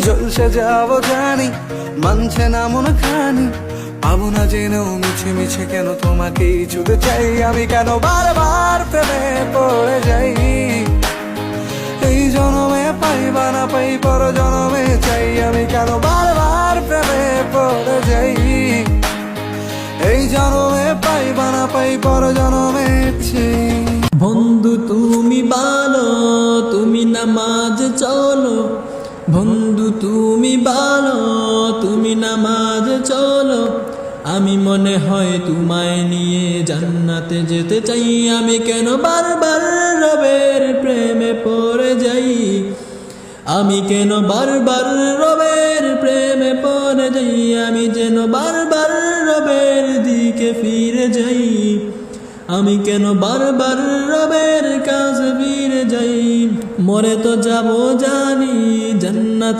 জলসে যাবো জানি, মানছে না মন খানি, পাবো না জেনেও মিছে মিছে কেন তোমাকেই ছুতে চাই আমি, কেন বারবার প্রেমে পড়ে যাই। এই জনমে পাই বা না পাই পর জনমে চাই আমি, কেন বারবার প্রেমে পড়ে যাই। এই জনমে পাই বা না পাই পর জনমে চাই। বন্ধু তুমি ভালো, তুমি নামাজ চলো। বন্ধু তুমি ভালো, তুমি নামাজ চলো। আমি মনে হয় তোমায় নিয়ে জান্নাতে যেতে চাই আমি, কেন বারবার রবের প্রেমে পড়ে যাই। আমি কেন বারবার রবের প্রেমে পড়ে যাই, আমি যেন বারবার রবের দিকে ফিরে যাই। আমি কেন বারবার রবের কাছে ফিরে যাই, মরে তো যাব জানি জান্নাত